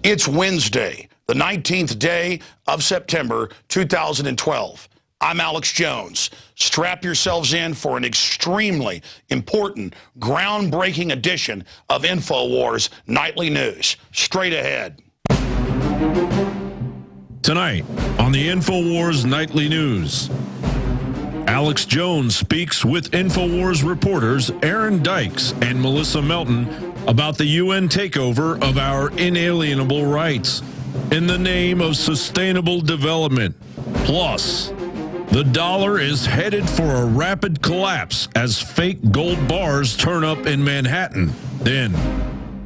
It's Wednesday, the 19th day of September, 2012. I'm Alex Jones. Strap yourselves in for an extremely important, groundbreaking edition of InfoWars Nightly News. Straight ahead. Tonight on the InfoWars Nightly News, Alex Jones speaks with InfoWars reporters Aaron Dykes and Melissa Melton about the UN takeover of our inalienable rights in the name of sustainable development. Plus, the dollar is headed for a rapid collapse as fake gold bars turn up in Manhattan. Then,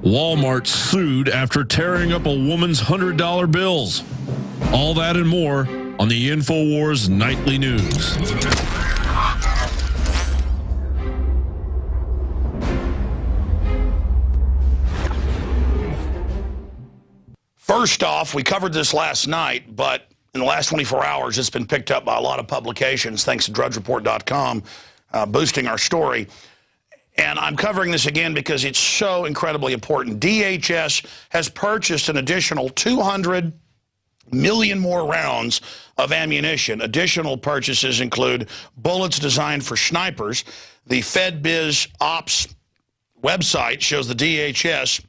Walmart sued after tearing up a woman's $100 bills. All that and more on the InfoWars Nightly News. First off, we covered this last night, but in the last 24 hours, it's been picked up by a lot of publications, thanks to drudgereport.com, boosting our story. And I'm covering this again because it's so incredibly important. DHS has purchased an additional 200 million more rounds of ammunition. Additional purchases include bullets designed for snipers. The FedBiz Ops website shows the DHS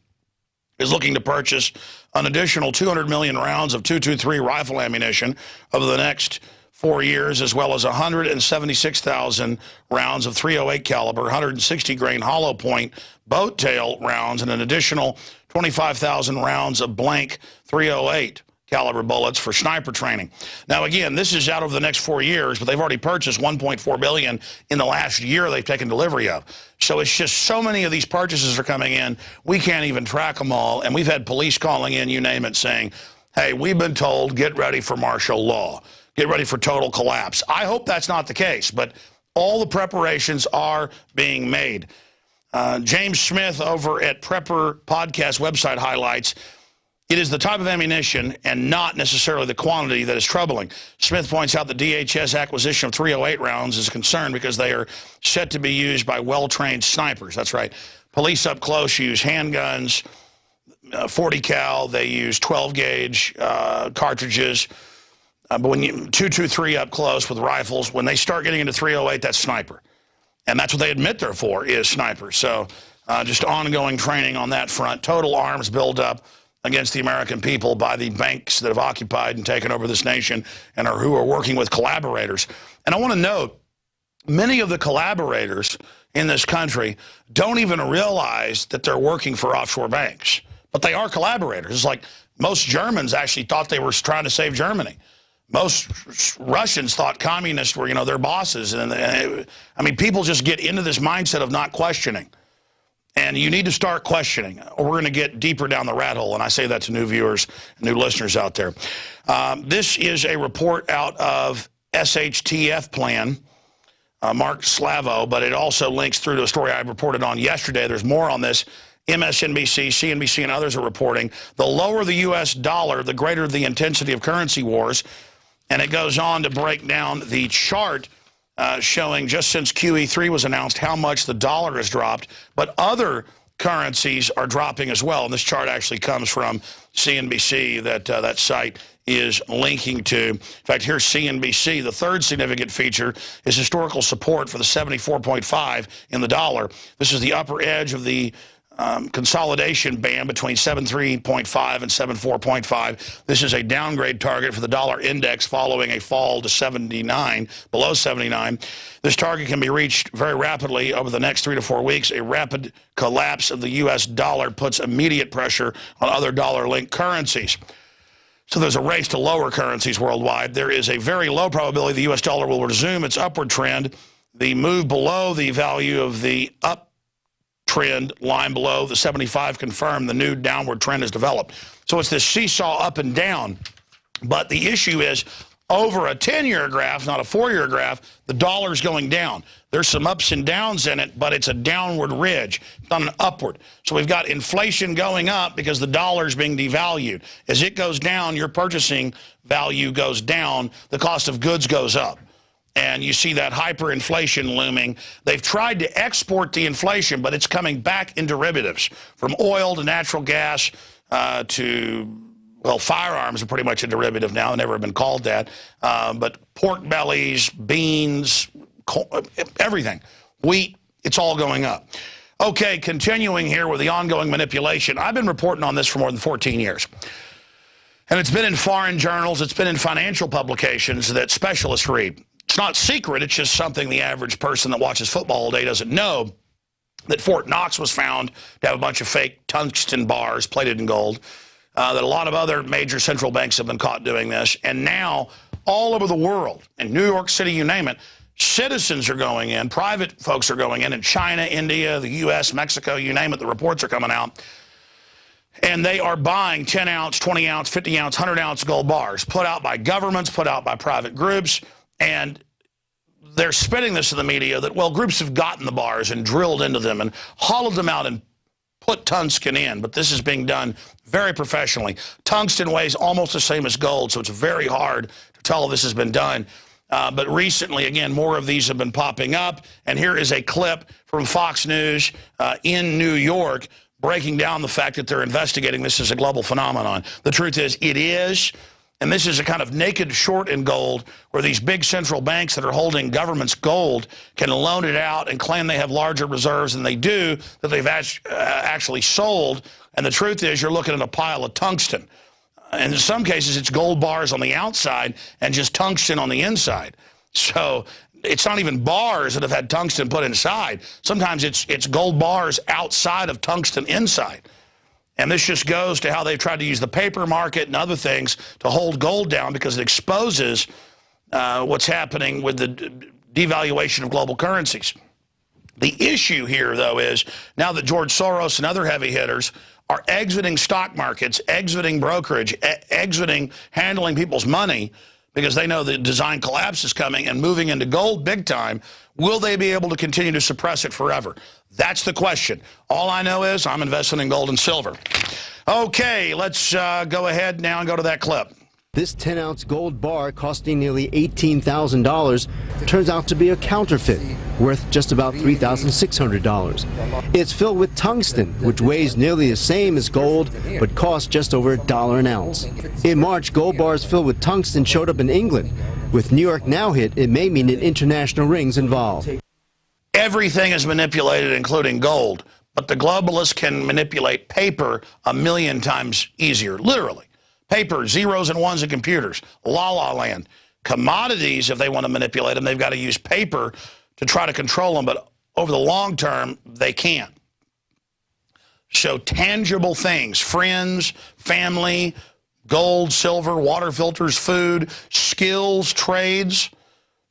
is looking to purchase an additional 200 million rounds of .223 rifle ammunition over the next 4 years, as well as 176,000 rounds of .308 caliber, 160 grain hollow point boat tail rounds, and an additional 25,000 rounds of blank .308 caliber bullets for sniper training. Now, again, this is out over the next 4 years, but they've already purchased 1.4 billion in the last year they've taken delivery of. So it's just so many of these purchases are coming in, we can't even track them all. And we've had police calling in, you name it, saying, hey, we've been told, get ready for martial law. Get ready for total collapse. I hope that's not the case, but all the preparations are being made. James Smith over at Prepper Podcast website highlights, it is the type of ammunition and not necessarily the quantity that is troubling. Smith points out the DHS acquisition of .308 rounds is a concern because they are set to be used by well-trained snipers. That's right. Police up close use handguns, 40 cal. They use 12-gauge cartridges. But when you .223 up close with rifles, when they start getting into .308, that's sniper. And that's what they admit they're for, is snipers. So just ongoing training on that front. Total arms buildup against the American people by the banks that have occupied and taken over this nation and who are working with collaborators. And I want to note, many of the collaborators in this country don't even realize that they're working for offshore banks. But they are collaborators. It's like most Germans actually thought they were trying to save Germany. Most Russians thought communists were, their bosses. And I mean, people just get into this mindset of not questioning. And you need to start questioning, or we're going to get deeper down the rat hole. And I say that to new viewers, new listeners out there. This is a report out of SHTF plan, Mark Slavo, but it also links through to a story I reported on yesterday. There's more on this. MSNBC, CNBC, and others are reporting the lower the U.S. dollar, the greater the intensity of currency wars. And it goes on to break down the chart showing just since QE3 was announced how much the dollar has dropped, but other currencies are dropping as well. And this chart actually comes from CNBC that that site is linking to. In fact, here's CNBC. The third significant feature is historical support for the 74.5 in the dollar. This is the upper edge of the consolidation band between 73.5 and 74.5. This is a downgrade target for the dollar index following a fall to 79, below 79. This target can be reached very rapidly over the next 3 to 4 weeks. A rapid collapse of the U.S. dollar puts immediate pressure on other dollar-linked currencies. So there's a race to lower currencies worldwide. There is a very low probability the U.S. dollar will resume its upward trend. The move below the value of the up trend line below the 75 confirmed the new downward trend has developed. So it's this seesaw up and down. But the issue is over a 10-year graph, not a 4-year graph, the dollar's going down. There's some ups and downs in it, but it's a downward ridge, not an upward. So we've got inflation going up because the dollar's being devalued. As it goes down, your purchasing value goes down, the cost of goods goes up. And you see that hyperinflation looming. They've tried to export the inflation, but it's coming back in derivatives, from oil to natural gas, well, firearms are pretty much a derivative now. Never been called that. But pork bellies, beans, everything, wheat, it's all going up. Okay, continuing here with the ongoing manipulation. I've been reporting on this for more than 14 years. And it's been in foreign journals, it's been in financial publications that specialists read. It's not secret, it's just something the average person that watches football all day doesn't know, that Fort Knox was found to have a bunch of fake tungsten bars plated in gold, that a lot of other major central banks have been caught doing this, and now all over the world, in New York City, you name it, citizens are going in, private folks are going in China, India, the U.S., Mexico, you name it, the reports are coming out. And they are buying 10-ounce, 20-ounce, 50-ounce, 100-ounce gold bars, put out by governments, put out by private groups, and they're spitting this to the media that, well, groups have gotten the bars and drilled into them and hollowed them out and put tungsten in, but this is being done very professionally. Tungsten weighs almost the same as gold, so it's very hard to tell if this has been done. But recently, again, more of these have been popping up, and here is a clip from Fox News in New York breaking down the fact that they're investigating this as a global phenomenon. The truth is, it is, and this is a kind of naked short in gold where these big central banks that are holding government's gold can loan it out and claim they have larger reserves than they do, that they've actually sold. And the truth is, you're looking at a pile of tungsten. And in some cases, it's gold bars on the outside and just tungsten on the inside. So it's not even bars that have had tungsten put inside. Sometimes it's gold bars outside of tungsten inside. And this just goes to how they've tried to use the paper market and other things to hold gold down, because it exposes what's happening with the devaluation of global currencies. The issue here, though, is now that George Soros and other heavy hitters are exiting stock markets, exiting brokerage, exiting handling people's money, because they know the design collapse is coming, and moving into gold big time, will they be able to continue to suppress it forever? That's the question. All I know is I'm investing in gold and silver. Okay, let's go ahead now and go to that clip. This 10-ounce gold bar costing nearly $18,000 turns out to be a counterfeit, worth just about $3,600. It's filled with tungsten, which weighs nearly the same as gold, but costs just over $1 an ounce. In March, gold bars filled with tungsten showed up in England. With New York now hit, it may mean an international ring's involved. Everything is manipulated, including gold, but the globalists can manipulate paper 1,000,000 times easier, literally. Paper, zeros and ones in computers, la-la land. Commodities, if they want to manipulate them, they've got to use paper to try to control them, but over the long term, they can't. So tangible things, friends, family, gold, silver, water filters, food, skills, trades.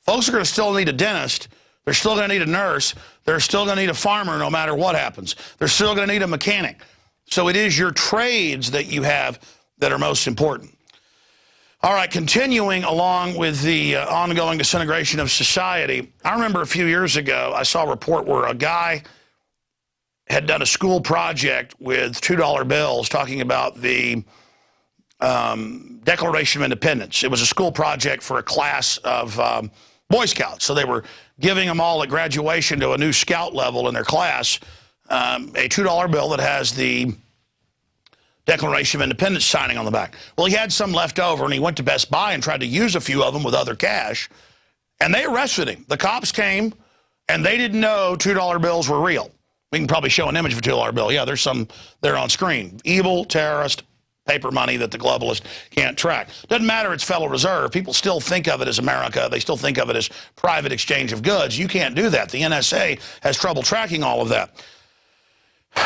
Folks are going to still need a dentist. They're still going to need a nurse. They're still going to need a farmer no matter what happens. They're still going to need a mechanic. So it is your trades that you have that are most important. All right, continuing along with the ongoing disintegration of society, I remember a few years ago, I saw a report where a guy had done a school project with $2 bills talking about the Declaration of Independence. It was a school project for a class of Boy Scouts. So they were giving them all at graduation to a new scout level in their class a $2 bill that has the Declaration of Independence signing on the back. Well, he had some left over, and he went to Best Buy and tried to use a few of them with other cash, and they arrested him. The cops came, and they didn't know $2 bills were real. We can probably show an image of a $2 bill. Yeah, there's some there on screen. Evil, terrorist, paper money that the globalists can't track. Doesn't matter it's Federal Reserve. People still think of it as America. They still think of it as private exchange of goods. You can't do that. The NSA has trouble tracking all of that.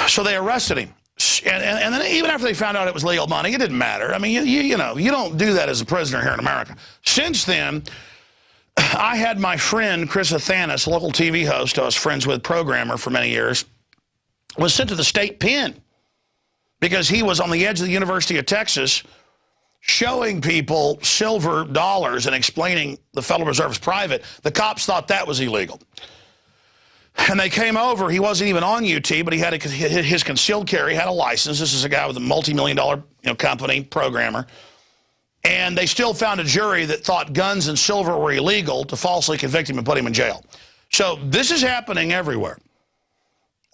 So they arrested him. And then even after they found out it was legal money, it didn't matter. I mean, you know, you don't do that as a prisoner here in America. Since then, I had my friend Chris Athanas, a local TV host I was friends with, programmer for many years, was sent to the state pen because he was on the edge of the University of Texas showing people silver dollars and explaining the Federal Reserve is private. The cops thought that was illegal. And they came over. He wasn't even on UT, but he had his concealed carry, had a license. This is a guy with a multi-million-dollar company, programmer. And they still found a jury that thought guns and silver were illegal to falsely convict him and put him in jail. So this is happening everywhere.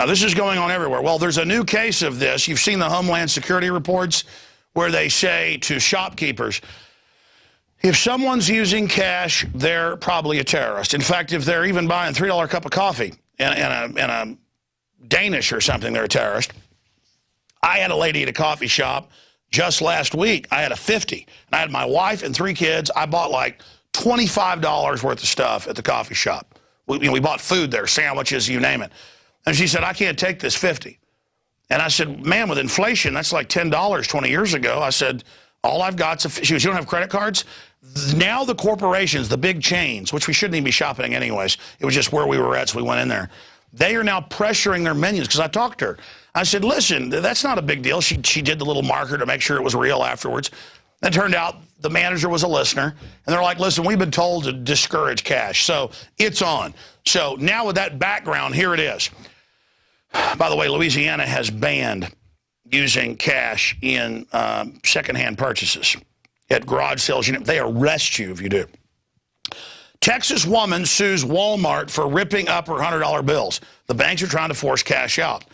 This is going on everywhere. Well, there's a new case of this. You've seen the Homeland Security reports where they say to shopkeepers, if someone's using cash, they're probably a terrorist. In fact, if they're even buying a $3 cup of coffee and a Danish or something, they're a terrorist. I had a lady at a coffee shop just last week. I had a 50. And I had my wife and 3 kids. I bought like $25 worth of stuff at the coffee shop. We bought food there, sandwiches, you name it. And she said, I can't take this 50. And I said, man, with inflation, that's like $10 20 years ago. I said, all I've got's a... She goes, you don't have credit cards? Now the corporations, the big chains, which we shouldn't even be shopping anyways, it was just where we were at, so we went in there. They are now pressuring their minions, because I talked to her. I said, listen, that's not a big deal. She did the little marker to make sure it was real afterwards. It turned out the manager was a listener, and they're like, listen, we've been told to discourage cash, so it's on. So now with that background, here it is. By the way, Louisiana has banned using cash in secondhand purchases at garage sales. They arrest you if you do. Texas woman sues Walmart for ripping up her $100 bills. The banks are trying to force cash out.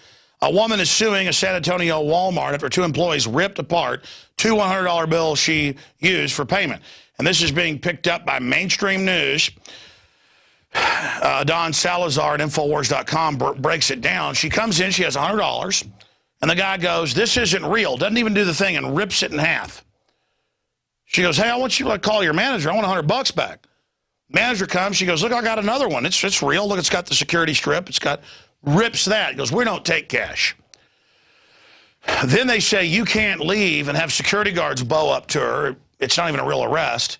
A woman is suing a San Antonio Walmart after 2 employees ripped apart 2 $100 bills she used for payment. And this is being picked up by mainstream news. Don Salazar at InfoWars.com breaks it down. She comes in, she has $100, and the guy goes, this isn't real, doesn't even do the thing, and rips it in half. She goes, hey, I want you to call your manager. I want $100 back. Manager comes, she goes, look, I got another one. It's real. Look, it's got the security strip. It's got, rips that. He goes, we don't take cash. Then they say you can't leave and have security guards bow up to her. It's not even a real arrest.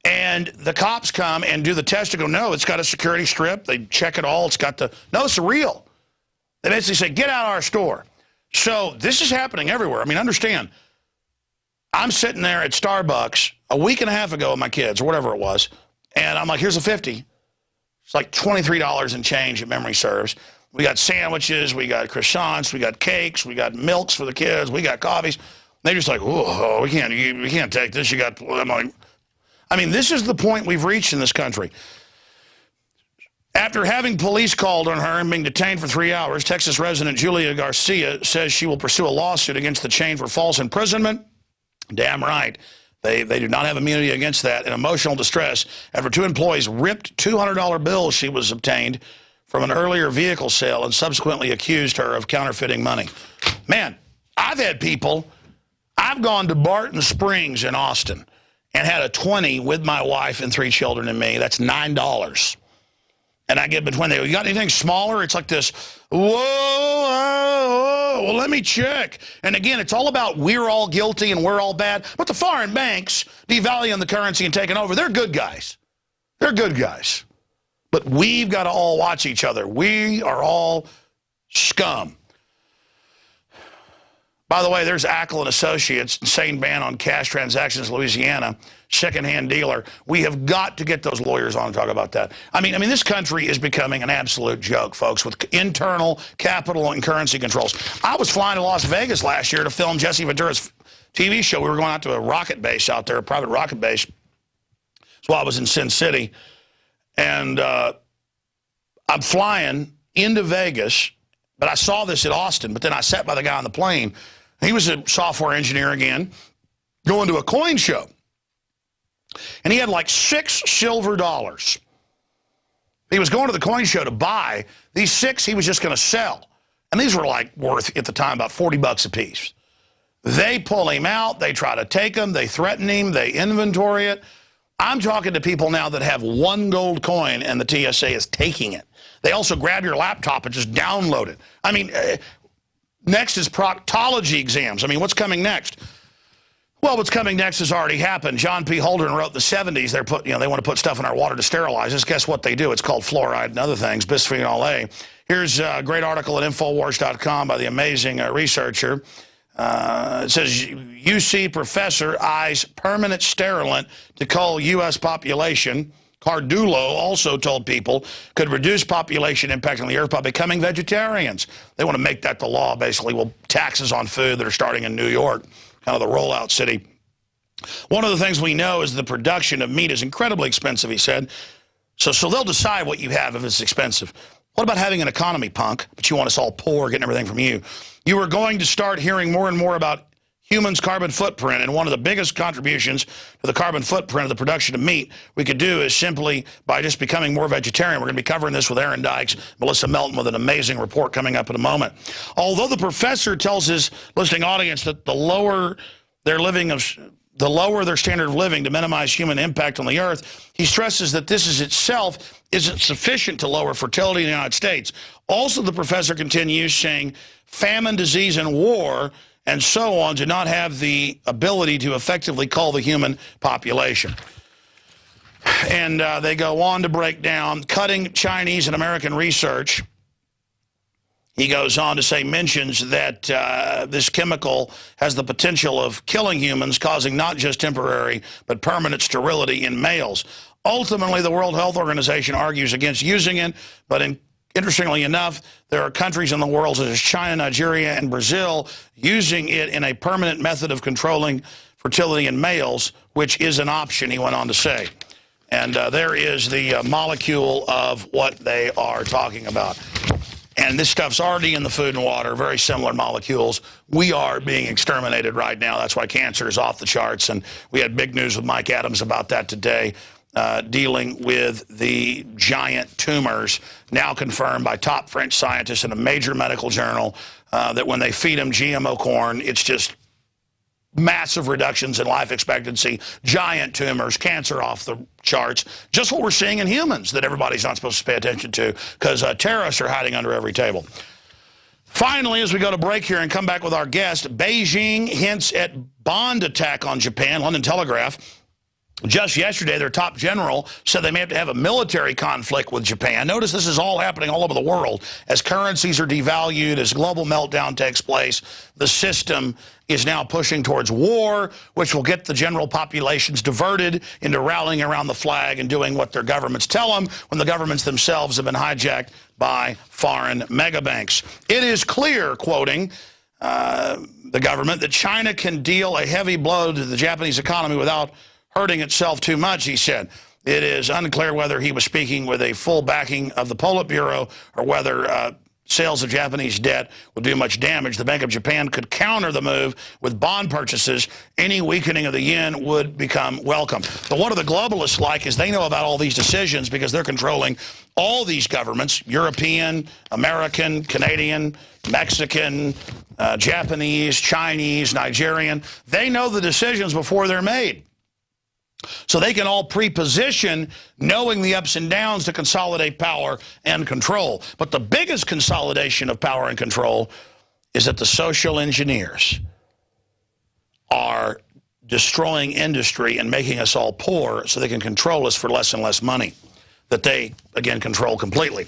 And the cops come and do the test and go, no, it's got a security strip. They check it all. It's got the, no, it's real. They basically say, get out of our store. So this is happening everywhere. I mean, understand, I'm sitting there at Starbucks a week and a half ago with my kids or whatever it was, and I'm like, here's a 50. It's like $23 and change if memory serves. We got sandwiches, we got croissants, we got cakes, we got milks for the kids, we got coffees. They're just like, oh, we can't take this. You got, I'm like, I mean, this is the point we've reached in this country. After having police called on her and being detained for 3 hours, Texas resident Julia Garcia says she will pursue a lawsuit against the chain for false imprisonment. Damn right. They do not have immunity against that. In emotional distress after 2 employees ripped $200 bills she was obtained from an earlier vehicle sale and subsequently accused her of counterfeiting money. Man, I've had people, I've gone to Barton Springs in Austin and had a 20 with my wife and 3 children and me. That's $9. And I get between, they go, you got anything smaller? It's like this, whoa, well, let me check. And again, it's all about we're all guilty and we're all bad. But the foreign banks devaluing the currency and taking over, they're good guys. They're good guys. But we've got to all watch each other. We are all scum. By the way, there's Ackle and Associates, insane ban on cash transactions in Louisiana, secondhand dealer. We have got to get those lawyers on and talk about that. I mean, this country is becoming an absolute joke, folks, with internal capital and currency controls. I was flying to Las Vegas last year to film Jesse Ventura's TV show. We were going out to a rocket base out there, a private rocket base. That's why I was in Sin City. And I'm flying into Vegas, but I saw this at Austin, but then I sat by the guy on the plane. He was a software engineer again, going to a coin show. And he had like 6 silver dollars. He was going to the coin show to buy. These 6 he was just going to sell. And these were like worth, at the time, about 40 bucks a piece. They pull him out. They try to take him. They threaten him. They inventory it. I'm talking to people now that have 1 gold coin and the TSA is taking it. They also grab your laptop and just download it. I mean, next is proctology exams. I mean, what's coming next? Well, what's coming next has already happened. John P. Holden wrote in the 70s, they want to put stuff in our water to sterilize us. Guess what they do? It's called fluoride and other things, bisphenol A. Here's a great article at InfoWars.com by the amazing researcher. It says, UC professor eyes permanent sterilant to cull U.S. population. Cardullo also told people could reduce population impact on the earth by becoming vegetarians. They want to make that the law, basically. Well, taxes on food that are starting in New York, kind of the rollout city. One of the things we know is the production of meat is incredibly expensive, he said. So they'll decide what you have if it's expensive. What about having an economy, punk? But you want us all poor, getting everything from you. You are going to start hearing more and more about humans' carbon footprint, and one of the biggest contributions to the carbon footprint of the production of meat we could do is simply by just becoming more vegetarian. We're going to be covering this with Aaron Dykes, Melissa Melton, with an amazing report coming up in a moment. Although the professor tells his listening audience that the lower their standard of living to minimize human impact on the earth, he stresses that this is itself isn't sufficient to lower fertility in the United States. Also, the professor continues saying famine, disease, and war and so on do not have the ability to effectively cull the human population. And they go on to break down cutting Chinese and American research. He goes on to say, mentions that this chemical has the potential of killing humans, causing not just temporary but permanent sterility in males. Ultimately, the World Health Organization argues against using it, but interestingly enough, there are countries in the world such as China, Nigeria, and Brazil using it in a permanent method of controlling fertility in males, which is an option, he went on to say. And there is the molecule of what they are talking about. And this stuff's already in the food and water, very similar molecules. We are being exterminated right now. That's why cancer is off the charts. And we had big news with Mike Adams about that today, dealing with the giant tumors, now confirmed by top French scientists in a major medical journal, that when they feed them GMO corn, it's just massive reductions in life expectancy, giant tumors, cancer off the charts, just what we're seeing in humans that everybody's not supposed to pay attention to because terrorists are hiding under every table. Finally, as we go to break here and come back with our guest, Beijing hints at bond attack on Japan. London Telegraph. Just yesterday, their top general said they may have to have a military conflict with Japan. Notice this is all happening all over the world. As currencies are devalued, as global meltdown takes place, the system is now pushing towards war, which will get the general populations diverted into rallying around the flag and doing what their governments tell them when the governments themselves have been hijacked by foreign megabanks. It is clear, quoting the government, that China can deal a heavy blow to the Japanese economy without hurting itself too much, he said. It is unclear whether he was speaking with a full backing of the Politburo or whether sales of Japanese debt will do much damage. The Bank of Japan could counter the move with bond purchases. Any weakening of the yen would become welcome. But what are the globalists like is they know about all these decisions because they're controlling all these governments, European, American, Canadian, Mexican, Japanese, Chinese, Nigerian. They know the decisions before they're made. So they can all pre-position, knowing the ups and downs, to consolidate power and control. But the biggest consolidation of power and control is that the social engineers are destroying industry and making us all poor so they can control us for less and less money that they, again, control completely.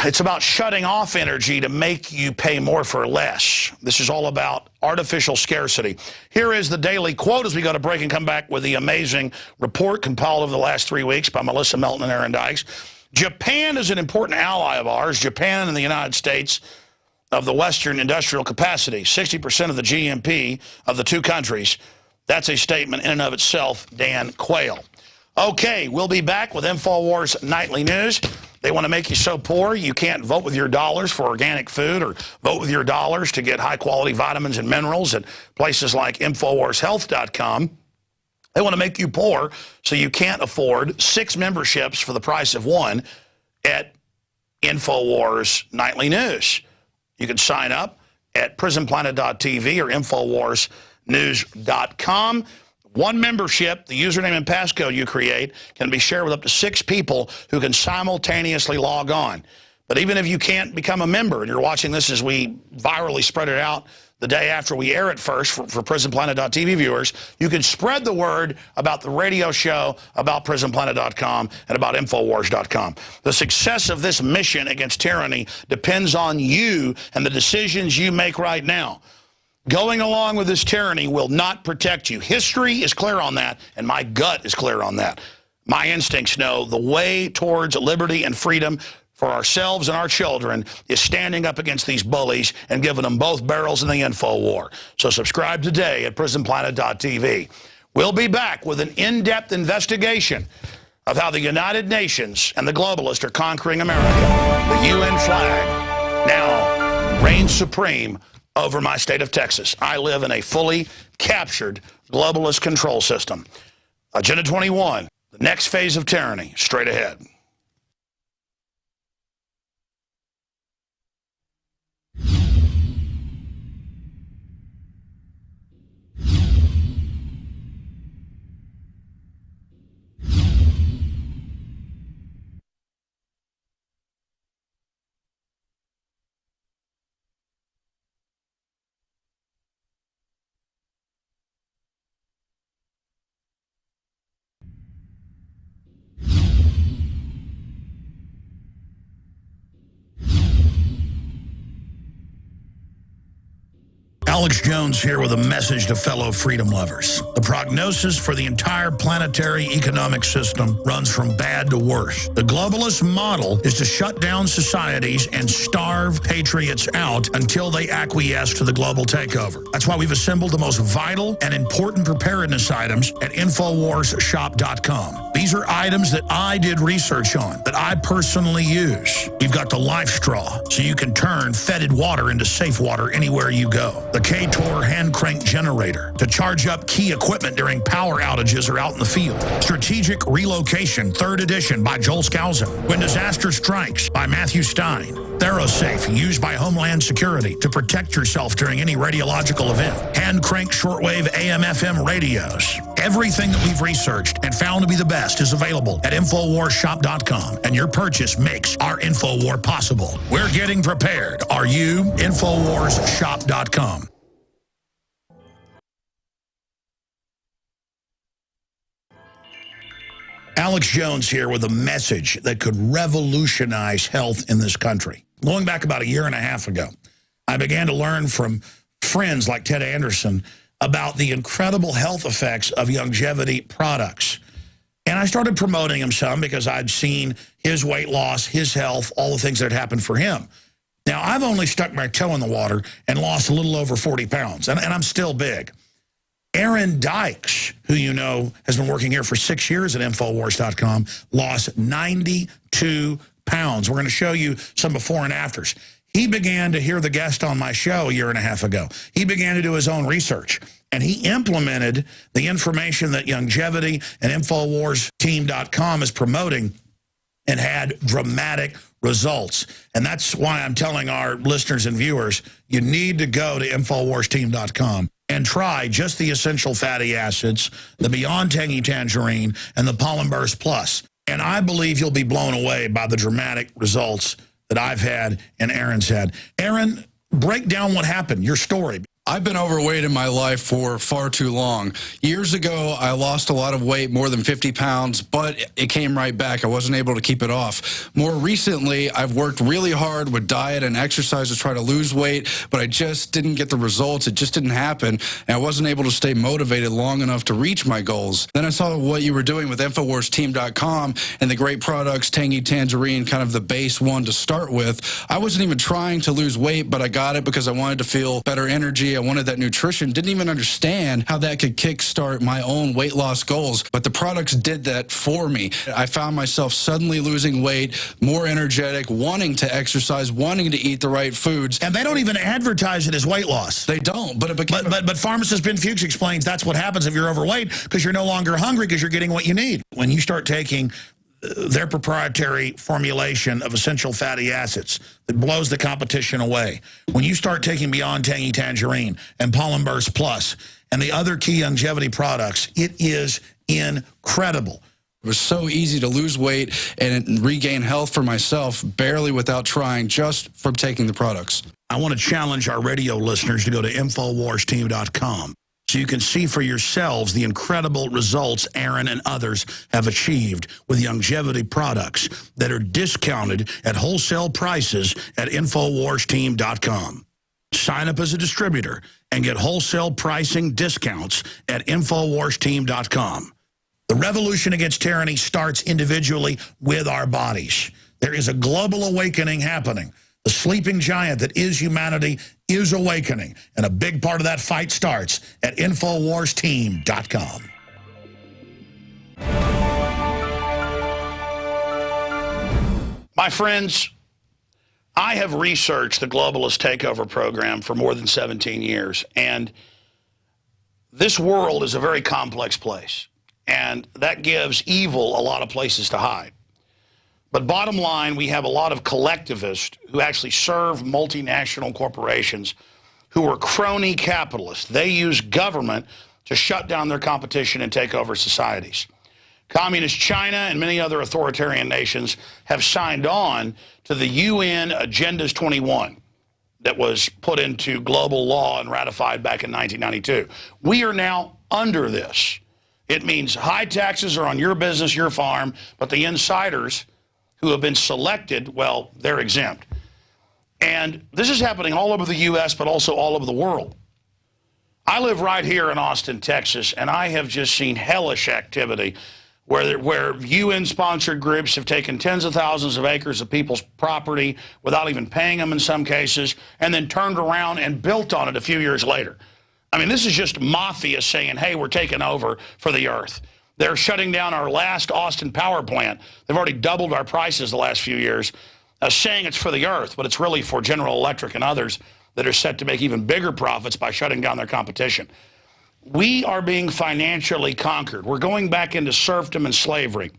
It's about shutting off energy to make you pay more for less. This is all about artificial scarcity. Here is the daily quote as we go to break and come back with the amazing report compiled over the last 3 weeks by Melissa Melton and Aaron Dykes. Japan is an important ally of ours. Japan and the United States of the Western industrial capacity, 60% of the GNP of the two countries. That's a statement in and of itself, Dan Quayle. Okay, we'll be back with InfoWars Nightly News. They want to make you so poor you can't vote with your dollars for organic food or vote with your dollars to get high-quality vitamins and minerals at places like InfoWarsHealth.com. They want to make you poor so you can't afford 6 memberships for the price of one at InfoWars Nightly News. You can sign up at prisonplanet.tv or InfoWarsNews.com. One membership, the username and passcode you create, can be shared with up to 6 people who can simultaneously log on. But even if you can't become a member, and you're watching this as we virally spread it out the day after we air it first for PrisonPlanet.tv viewers, you can spread the word about the radio show, about PrisonPlanet.com, and about InfoWars.com. The success of this mission against tyranny depends on you and the decisions you make right now. Going along with this tyranny will not protect you. History is clear on that, and my gut is clear on that. My instincts know the way towards liberty and freedom for ourselves and our children is standing up against these bullies and giving them both barrels in the info war. So subscribe today at prisonplanet.tv. We'll be back with an in-depth investigation of how the United Nations and the globalists are conquering America. The UN flag now reigns supreme over my state of Texas. I live in a fully captured globalist control system. Agenda 21, the next phase of tyranny, straight ahead. Alex Jones here with a message to fellow freedom lovers. The prognosis for the entire planetary economic system runs from bad to worse. The globalist model is to shut down societies and starve patriots out until they acquiesce to the global takeover. That's why we've assembled the most vital and important preparedness items at InfoWarsShop.com. These are items that I did research on, that I personally use. We've got the life straw, so you can turn fetid water into safe water anywhere you go. The K-Tor hand crank generator to charge up key equipment during power outages or out in the field. Strategic Relocation, 3rd edition by Joel Skousen. When Disaster Strikes by Matthew Stein. ThyroSafe, used by Homeland Security to protect yourself during any radiological event. Hand crank shortwave AM/FM radios. Everything that we've researched and found to be the best is available at InfoWarsShop.com, and your purchase makes our InfoWar possible. We're getting prepared. Are you? InfoWarsShop.com. Alex Jones here with a message that could revolutionize health in this country. Going back about a year and a half ago, I began to learn from friends like Ted Anderson about the incredible health effects of longevity products. And I started promoting them some because I'd seen his weight loss, his health, all the things that had happened for him. Now, I've only stuck my toe in the water and lost a little over 40 pounds, and I'm still big. Aaron Dykes, who you know has been working here for 6 years at InfoWars.com, lost 92 pounds. We're going to show you some before and afters. He began to hear the guest on my show a year and a half ago. He began to do his own research, and he implemented the information that Longevity and InfoWarsTeam.com is promoting and had dramatic results. And that's why I'm telling our listeners and viewers, you need to go to InfoWarsTeam.com and try just the essential fatty acids, the Beyond Tangy Tangerine, and the Pollen Burst Plus. And I believe you'll be blown away by the dramatic results that I've had and Aaron's had. Aaron, break down what happened, your story. I've been overweight in my life for far too long. Years ago, I lost a lot of weight, more than 50 pounds, but it came right back. I wasn't able to keep it off. More recently, I've worked really hard with diet and exercise to try to lose weight, but I just didn't get the results. It just didn't happen, and I wasn't able to stay motivated long enough to reach my goals. Then I saw what you were doing with InfoWarsTeam.com and the great products, Tangy Tangerine, kind of the base one to start with. I wasn't even trying to lose weight, but I got it because I wanted to feel better energy. I wanted that nutrition, didn't even understand how that could kickstart my own weight loss goals, but the products did that for me. I found myself suddenly losing weight, more energetic, wanting to exercise, wanting to eat the right foods. And they don't even advertise it as weight loss. They don't, but it became... But pharmacist Ben Fuchs explains that's what happens if you're overweight, because you're no longer hungry because you're getting what you need. When you start taking their proprietary formulation of essential fatty acids that blows the competition away. When you start taking Beyond Tangy Tangerine and Pollen Burst Plus and the other key longevity products, it is incredible. It was so easy to lose weight and regain health for myself, barely without trying, just from taking the products. I want to challenge our radio listeners to go to InfoWarsTeam.com. so you can see for yourselves the incredible results Aaron and others have achieved with longevity products that are discounted at wholesale prices at InfoWarsTeam.com. Sign up as a distributor and get wholesale pricing discounts at InfoWarsTeam.com. The revolution against tyranny starts individually with our bodies. There is a global awakening happening. The sleeping giant that is humanity is awakening, and a big part of that fight starts at InfoWarsTeam.com. My friends, I have researched the globalist takeover program for more than 17 years, and this world is a very complex place, and that gives evil a lot of places to hide. But bottom line, we have a lot of collectivists who actually serve multinational corporations who are crony capitalists. They use government to shut down their competition and take over societies. Communist China and many other authoritarian nations have signed on to the UN Agendas 21 that was put into global law and ratified back in 1992. We are now under this. It means high taxes are on your business, your farm, but the insiders who have been selected, well, they're exempt. And this is happening all over the U.S., but also all over the world. I live right here in Austin, Texas, and I have just seen hellish activity where UN-sponsored groups have taken tens of thousands of acres of people's property without even paying them in some cases, and then turned around and built on it a few years later. I mean, this is just mafia saying, hey, we're taking over for the earth. They're shutting down our last Austin power plant. They've already doubled our prices the last few years, saying it's for the earth, but it's really for General Electric and others that are set to make even bigger profits by shutting down their competition. We are being financially conquered. We're going back into serfdom and slavery.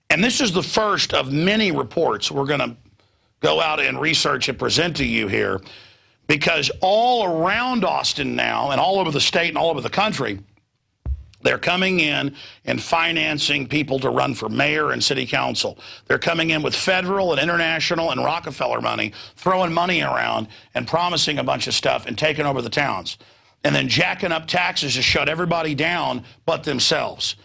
And this is the first of many reports we're going to go out and research and present to you here, because all around Austin now and all over the state and all over the country, they're coming in and financing people to run for mayor and city council. They're coming in with federal and international and Rockefeller money, throwing money around and promising a bunch of stuff and taking over the towns, and then jacking up taxes to shut everybody down but themselves.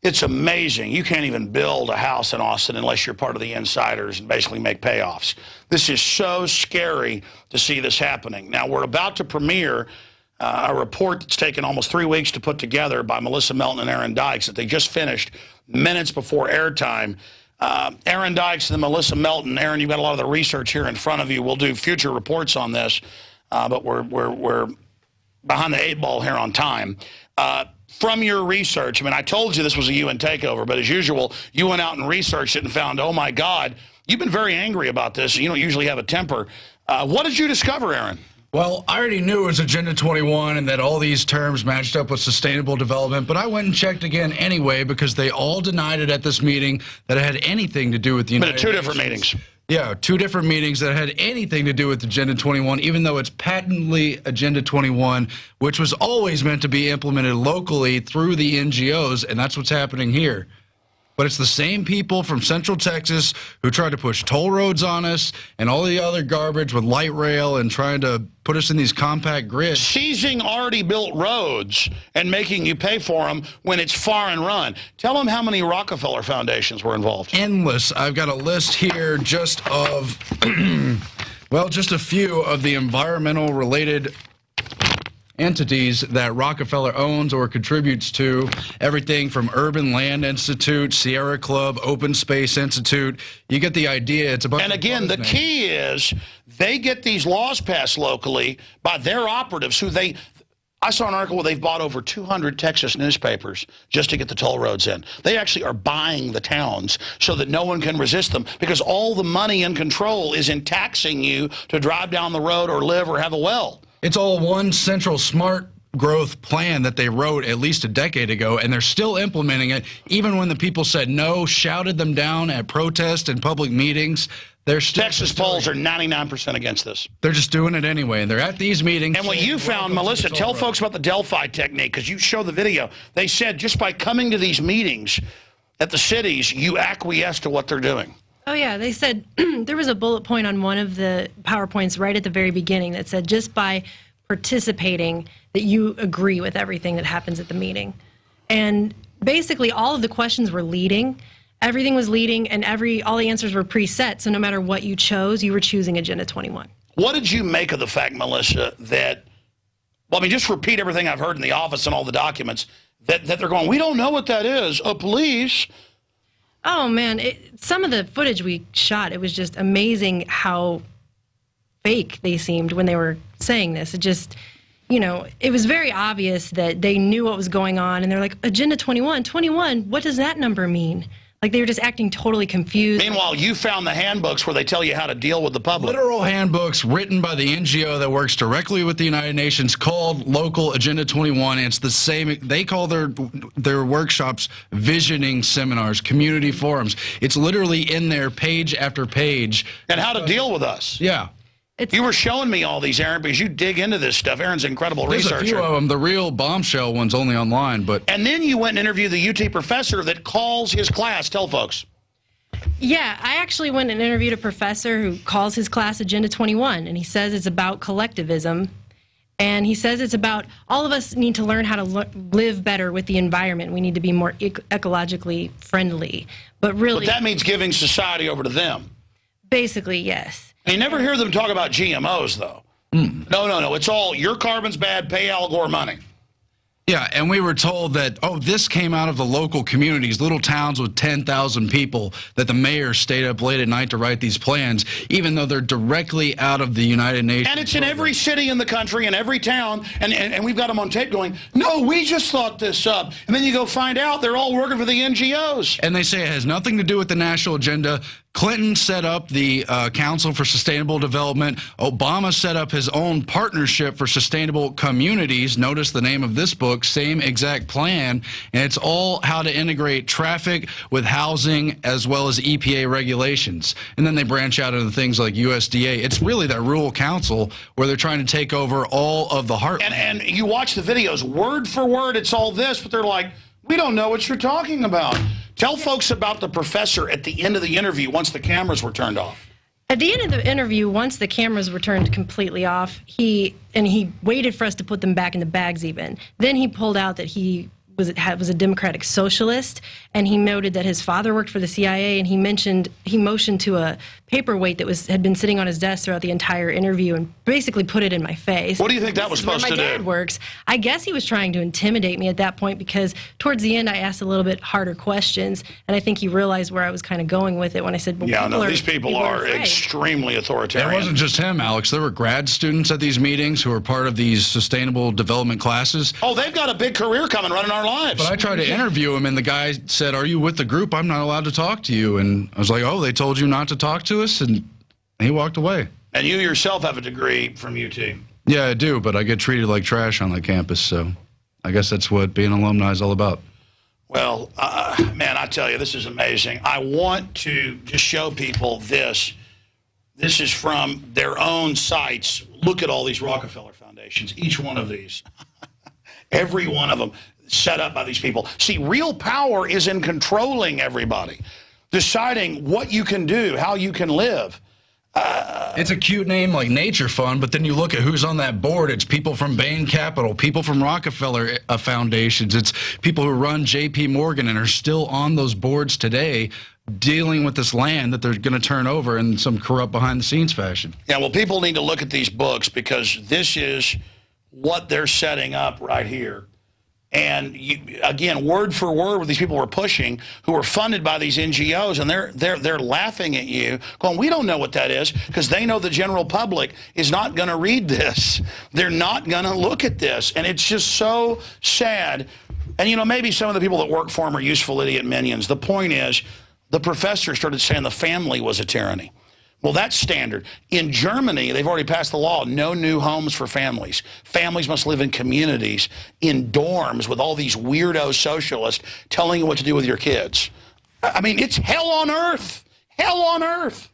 It's amazing. You can't even build a house in Austin unless you're part of the insiders and basically make payoffs. This is so scary to see this happening. Now, we're about to premiere a report that's taken almost 3 weeks to put together by Melissa Melton and Aaron Dykes that they just finished minutes before airtime. Aaron Dykes and Melissa Melton. Aaron, you've got a lot of the research here in front of you. We'll do future reports on this, but we're behind the 8 ball here on time. From your research, I mean, I told you this was a UN takeover, but as usual, you went out and researched it and found, oh my God, you've been very angry about this. You don't usually have a temper. What did you discover, Aaron? Well, I already knew it was Agenda 21 and that all these terms matched up with sustainable development, but I went and checked again anyway because they all denied it at this meeting that it had anything to do with the United Nations. But at 2 different meetings. Yeah, 2 different meetings that had anything to do with Agenda 21, even though it's patently Agenda 21, which was always meant to be implemented locally through the NGOs, and that's what's happening here. But it's the same people from Central Texas who tried to push toll roads on us and all the other garbage with light rail and trying to put us in these compact grids. Seizing already built roads and making you pay for them when it's far and run. Tell them how many Rockefeller foundations were involved. Endless. I've got a list here just of, well, just a few of the environmental related entities that Rockefeller owns or contributes to. Everything from Urban Land Institute, Sierra Club, Open Space Institute. You get the idea. It's a bunch. And again, the key is they get these laws passed locally by their operatives who they... I saw an article where they've bought over 200 Texas newspapers just to get the toll roads in. They actually are buying the towns so that no one can resist them, because all the money and control is in taxing you to drive down the road or live or have a well. It's all one central smart growth plan that they wrote at least a decade ago, and they're still implementing it, even when the people said no, shouted them down at protests and public meetings. They're still Texas polls are 99% against this. They're just doing it anyway, and they're at these meetings. And what you found, Melissa, tell folks about the Delphi technique, because you show the video. They said just by coming to these meetings at the cities, you acquiesce to what they're doing. Oh, yeah. They said there was a bullet point on one of the PowerPoints right at the very beginning that said just by participating that you agree with everything that happens at the meeting. And basically all of the questions were leading. Everything was leading, and all the answers were preset. So no matter what you chose, you were choosing Agenda 21. What did you make of the fact, Melissa, that, well, I mean, just repeat everything I've heard in the office and all the documents, that they're going, we don't know what that is. Oh, police. Oh, man. Some of the footage we shot, it was just amazing how fake they seemed when they were saying this. It just, you know, it was very obvious that they knew what was going on, and they're like, Agenda 21, 21, what does that number mean? Like, they were just acting totally confused. Meanwhile, you found the handbooks where they tell you how to deal with the public. Literal handbooks written by the NGO that works directly with the United Nations called Local Agenda 21. It's the same. They call their workshops visioning seminars, community forums. It's literally in there page after page. And how to deal with us. Yeah. You were showing me all these, Aaron, because you dig into this stuff. Aaron's an incredible researcher. There's a few of them. The real bombshell one's only online. And then you went and interviewed the UT professor that calls his class. Tell folks. Yeah, I actually went and interviewed a professor who calls his class Agenda 21, and he says it's about collectivism. And he says it's about all of us need to learn how to live better with the environment. We need to be more ecologically friendly. But really... But that means giving society over to them. Basically, yes. You never hear them talk about GMOs, though. No. It's all, your carbon's bad, pay Al Gore money. Yeah, and we were told that, oh, this came out of the local communities, little towns with 10,000 people, that the mayor stayed up late at night to write these plans, even though they're directly out of the United Nations. And it's in every city in the country, in every town, and we've got them on tape going, no, we just thought this up. And then you go find out they're all working for the NGOs. And they say it has nothing to do with the national agenda. Clinton set up the Council for Sustainable Development. Obama set up his own Partnership for Sustainable Communities. Notice the name of this book, same exact plan. And it's all how to integrate traffic with housing as well as EPA regulations. And then they branch out into things like USDA. It's really that rural council where they're trying to take over all of the heartland. And you watch the videos, word for word, it's all this, but they're like, we don't know what you're talking about. Tell folks about the professor at the end of the interview once the cameras were turned off. At the end of the interview, once the cameras were turned completely off, he waited for us to put them back in the bags even. Then he pulled out that he was a democratic socialist, and he noted that his father worked for the CIA, and he motioned to a paperweight that had been sitting on his desk throughout the entire interview and basically put it in my face. What do you think that was supposed to do? My dad works. I guess he was trying to intimidate me at that point, because towards the end I asked a little bit harder questions, and I think he realized where I was kind of going with it when I said, well, these people are extremely authoritarian. It wasn't just him, Alex. There were grad students at these meetings who were part of these sustainable development classes. Oh, they've got a big career coming running our lives. But I tried to interview him, and the guy said, are you with the group? I'm not allowed to talk to you. And I was like, oh, they told you not to talk to us? And he walked away. And you yourself have a degree from UT. Yeah, I do, but I get treated like trash on the campus, so I guess that's what being an alumni is all about. Well, man, I tell you, this is amazing. I want to just show people this. This is from their own sites. Look at all these Rockefeller foundations, each one of these. Every one of them set up by these people. See, real power is in controlling everybody, deciding what you can do, how you can live. It's a cute name like Nature Fund, but then you look at who's on that board. It's people from Bain Capital, people from Rockefeller foundations. It's people who run J.P. Morgan and are still on those boards today, dealing with this land that they're going to turn over in some corrupt behind-the-scenes fashion. Yeah, well, people need to look at these books, because this is what they're setting up right here. And again, word for word, what these people were pushing, who were funded by these NGOs, and they're laughing at you, going, we don't know what that is, because they know the general public is not going to read this. They're not going to look at this, and it's just so sad. And maybe some of the people that work for them are useful idiot minions. The point is, the professor started saying the family was a tyranny. Well, that's standard. In Germany, they've already passed the law, no new homes for families. Families must live in communities, in dorms, with all these weirdo socialists telling you what to do with your kids. I mean, it's hell on earth. Hell on earth.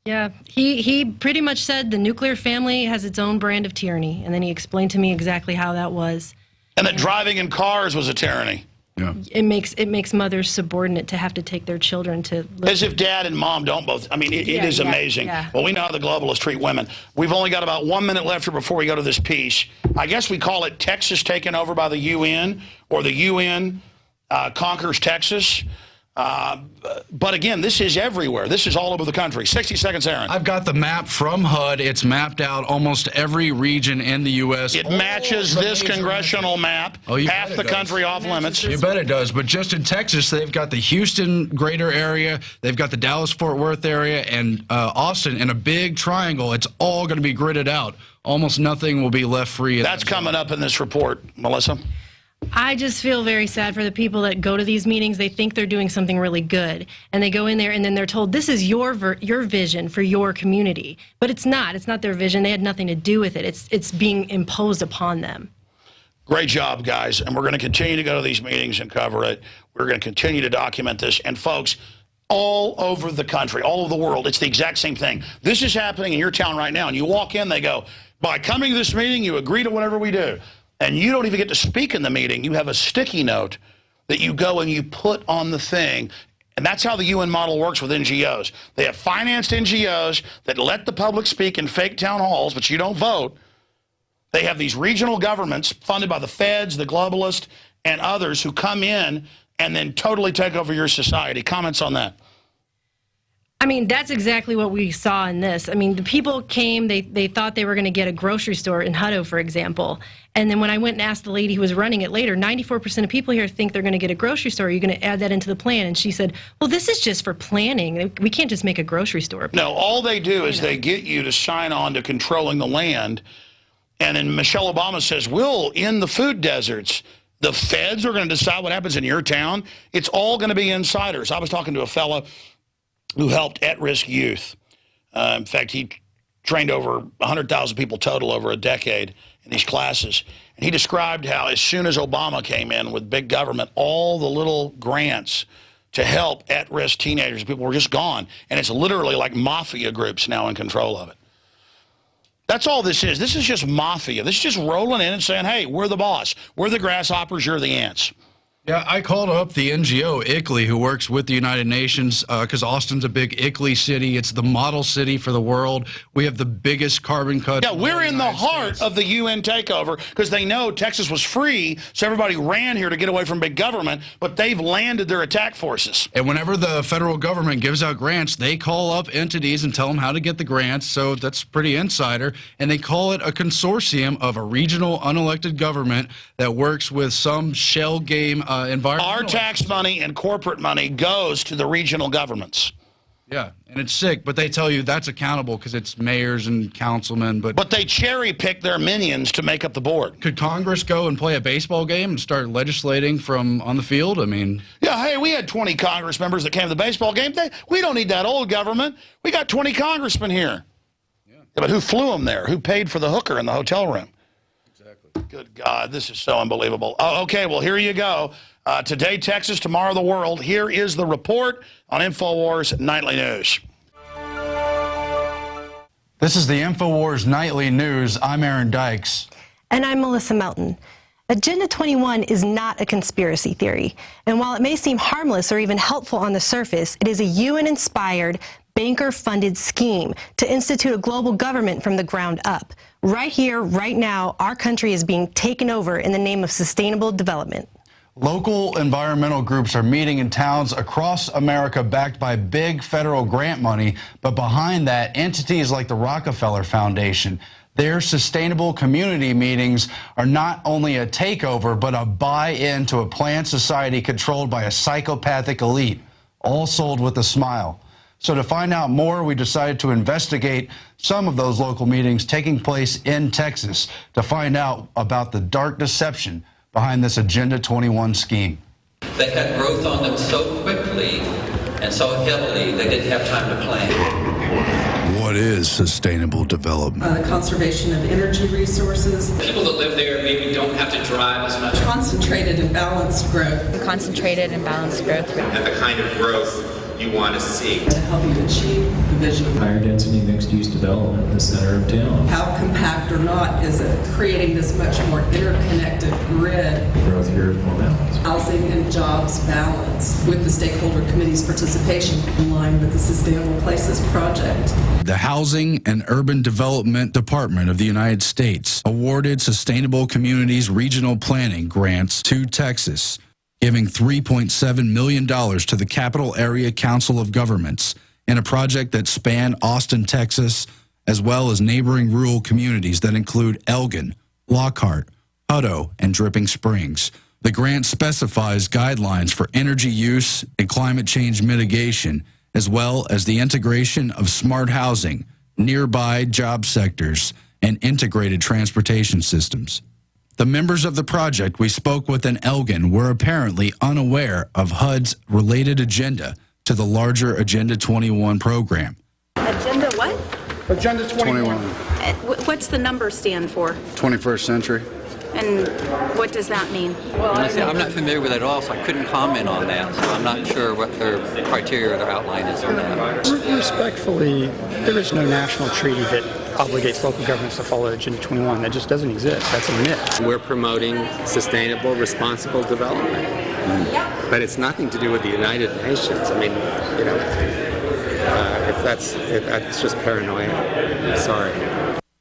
Yeah, he pretty much said the nuclear family has its own brand of tyranny, and then he explained to me exactly how that was. And that driving in cars was a tyranny. Yeah. It makes mothers subordinate to have to take their children to live. As if dad and mom don't both. I mean, it is amazing. Yeah. Well, we know how the globalists treat women. We've only got about 1 minute left before we go to this piece. I guess we call it Texas taken over by the UN, or the UN conquers Texas. But again, this is everywhere. This is all over the country. 60 seconds, Aaron. I've got the map from HUD. It's mapped out almost every region in the U.S. It matches this congressional map. Oh, half the country off limits. You bet it does. But just in Texas, they've got the Houston greater area, they've got the Dallas-Fort Worth area, and Austin in a big triangle. It's all going to be gridded out. Almost nothing will be left free. That's coming up in this report, Melissa. I just feel very sad for the people that go to these meetings. They think they're doing something really good, and they go in there and then they're told, this is your vision for your community. But it's not. It's not their vision. They had nothing to do with it. It's being imposed upon them. Great job, guys. And we're going to continue to go to these meetings and cover it. We're going to continue to document this. And folks, all over the country, all over the world, it's the exact same thing. This is happening in your town right now. And you walk in, they go, by coming to this meeting, you agree to whatever we do. And you don't even get to speak in the meeting. You have a sticky note that you go and you put on the thing. And that's how the UN model works with NGOs. They have financed NGOs that let the public speak in fake town halls, but you don't vote. They have these regional governments funded by the feds, the globalists, and others who come in and then totally take over your society. Comments on that? I mean, that's exactly what we saw in this. I mean, the people came, they thought they were going to get a grocery store in Hutto, for example. And then when I went and asked the lady who was running it later, 94% of people here think they're going to get a grocery store. Are you going to add that into the plan? And she said, well, this is just for planning. We can't just make a grocery store. No, all they do is they get you to sign on to controlling the land. And then Michelle Obama says, we'll end the food deserts. The feds are going to decide what happens in your town. It's all going to be insiders. I was talking to a fellow who helped at-risk youth. In fact, he trained over 100,000 people total over a decade in these classes. And he described how as soon as Obama came in with big government, all the little grants to help at-risk teenagers, people were just gone. And it's literally like mafia groups now in control of it. That's all this is. This is just mafia. This is just rolling in and saying, hey, we're the boss. We're the grasshoppers. You're the ants. Yeah, I called up the NGO, ICLEI, who works with the United Nations, because Austin's a big ICLEI city. It's the model city for the world. We have the biggest carbon cut. Yeah, we're in the heart of the UN takeover because they know Texas was free, so everybody ran here to get away from big government, but they've landed their attack forces. And whenever the federal government gives out grants, they call up entities and tell them how to get the grants, so that's pretty insider. And they call it a consortium of a regional unelected government that works with some shell game Our tax money and corporate money goes to the regional governments. Yeah, and it's sick, but they tell you that's accountable because it's mayors and councilmen. But they cherry pick their minions to make up the board. Could Congress go and play a baseball game and start legislating from on the field? I mean, yeah, hey, we had 20 Congress members that came to the baseball game. We don't need that old government. We got 20 congressmen here. Yeah, but who flew them there? Who paid for the hooker in the hotel room? Good God, this is so unbelievable. Oh, okay, well, here you go. Today, Texas, tomorrow, the world. Here is the report on InfoWars Nightly News. This is the InfoWars Nightly News. I'm Aaron Dykes. And I'm Melissa Melton. Agenda 21 is not a conspiracy theory. And while it may seem harmless or even helpful on the surface, it is a UN-inspired, banker-funded scheme to institute a global government from the ground up. Right here, right now, our country is being taken over in the name of sustainable development. Local environmental groups are meeting in towns across America backed by big federal grant money, but behind that, entities like the Rockefeller Foundation. Their sustainable community meetings are not only a takeover, but a buy-in to a planned society controlled by a psychopathic elite, all sold with a smile. So to find out more, we decided to investigate some of those local meetings taking place in Texas to find out about the dark deception behind this Agenda 21 scheme. They had growth on them so quickly and so heavily, they didn't have time to plan. What is sustainable development? The conservation of energy resources. People that live there maybe don't have to drive as much. Concentrated and balanced growth. Concentrated and balanced growth. And the kind of growth you want to see. To help you achieve the vision. Higher density mixed-use development in the center of town. How compact or not is it? Creating this much more interconnected grid. Growth here is more balanced. Housing and jobs balance with the stakeholder committee's participation in line with the Sustainable Places Project. The Housing and Urban Development Department of the United States awarded Sustainable Communities Regional Planning grants to Texas, giving $3.7 million to the Capital Area Council of Governments in a project that spanned Austin, Texas, as well as neighboring rural communities that include Elgin, Lockhart, Hutto, and Dripping Springs. The grant specifies guidelines for energy use and climate change mitigation, as well as the integration of smart housing, nearby job sectors, and integrated transportation systems. The members of the project we spoke with in Elgin were apparently unaware of HUD's related agenda to the larger Agenda 21 program. Agenda what? Agenda 21. What's the number stand for? 21st century. And what does that mean? Honestly, I'm not familiar with it at all, so I couldn't comment on that. So I'm not sure what their criteria or their outline is on that. Respectfully, there is no national treaty that obligates local governments to follow Agenda 21. That just doesn't exist. That's a myth. We're promoting sustainable, responsible development. But it's nothing to do with the United Nations. I mean, you know, if that's just paranoia. I'm sorry.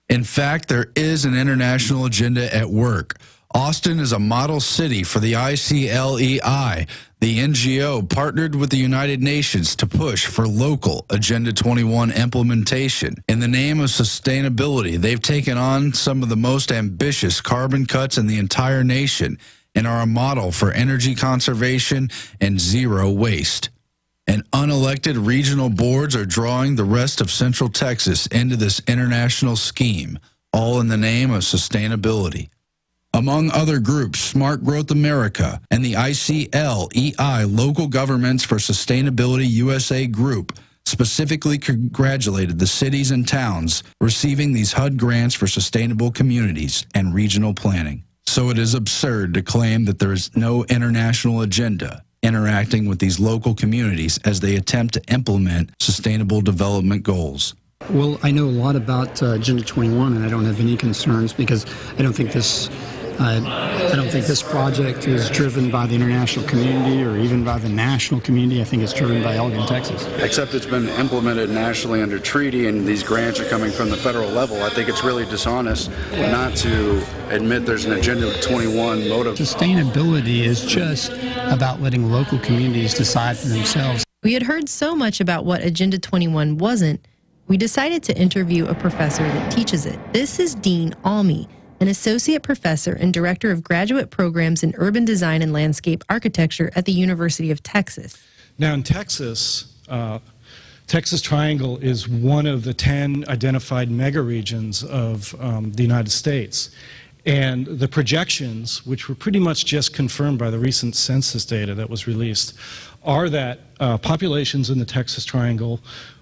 In fact, there is an international agenda at work. Austin is a model city for the ICLEI. The NGO partnered with the United Nations to push for local Agenda 21 implementation. In the name of sustainability, they've taken on some of the most ambitious carbon cuts in the entire nation and are a model for energy conservation and zero waste. And unelected regional boards are drawing the rest of Central Texas into this international scheme, all in the name of sustainability. Among other groups, Smart Growth America and the ICLEI Local Governments for Sustainability USA group specifically congratulated the cities and towns receiving these HUD grants for sustainable communities and regional planning. So it is absurd to claim that there is no international agenda interacting with these local communities as they attempt to implement sustainable development goals. Well, I know a lot about Agenda 21, and I don't have any concerns because I don't think this project is driven by the international community or even by the national community. I think it's driven by Elgin, Texas. Except it's been implemented nationally under treaty, and these grants are coming from the federal level. I think it's really dishonest not to admit there's an Agenda 21 motive. Sustainability is just about letting local communities decide for themselves. We had heard so much about what Agenda 21 wasn't, we decided to interview a professor that teaches it. This is Dean Almy, an associate professor and director of graduate programs in urban design and landscape architecture at the University of Texas. Now in Texas, Texas Triangle is one of the 10 identified megaregions of the United States. And the projections, which were pretty much just confirmed by the recent census data that was released, are that populations in the Texas Triangle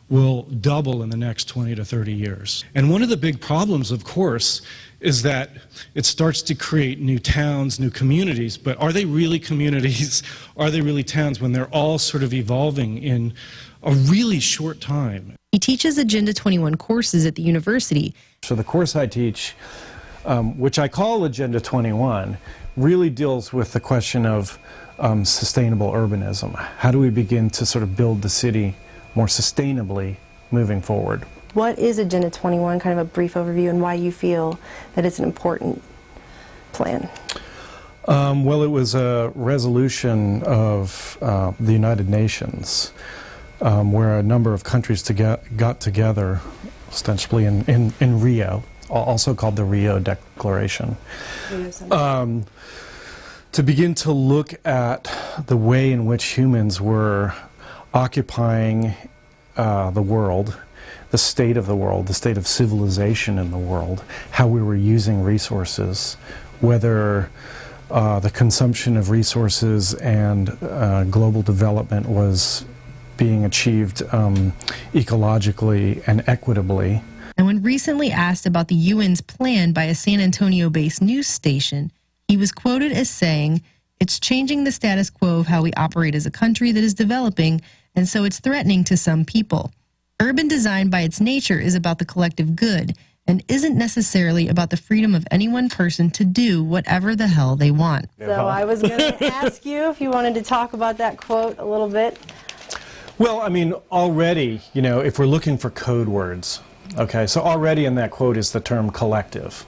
will double in the next 20 to 30 years. And one of the big problems, of course, is that it starts to create new towns, new communities, but are they really communities? Are they really towns when they're all sort of evolving in a really short time? He teaches Agenda 21 courses at the university. So the course I teach, which I call Agenda 21, really deals with the question of sustainable urbanism. How do we begin to sort of build the city more sustainably moving forward? What is Agenda 21, kind of a brief overview, and why you feel that it's an important plan? Well, it was a resolution of the United Nations where a number of countries got together, ostensibly in Rio, also called the Rio Declaration, to begin to look at the way in which humans were occupying the world, the state of the world, the state of civilization in the world, how we were using resources, whether the consumption of resources and global development was being achieved ecologically and equitably. And when recently asked about the UN's plan by a San Antonio-based news station, he was quoted as saying, "It's changing the status quo of how we operate as a country that is developing, and so it's threatening to some people. Urban design by its nature is about the collective good and isn't necessarily about the freedom of any one person to do whatever the hell they want." So I was going to ask you if you wanted to talk about that quote a little bit. Well, I mean, already, you know, if we're looking for code words, okay, so already in that quote is the term collective,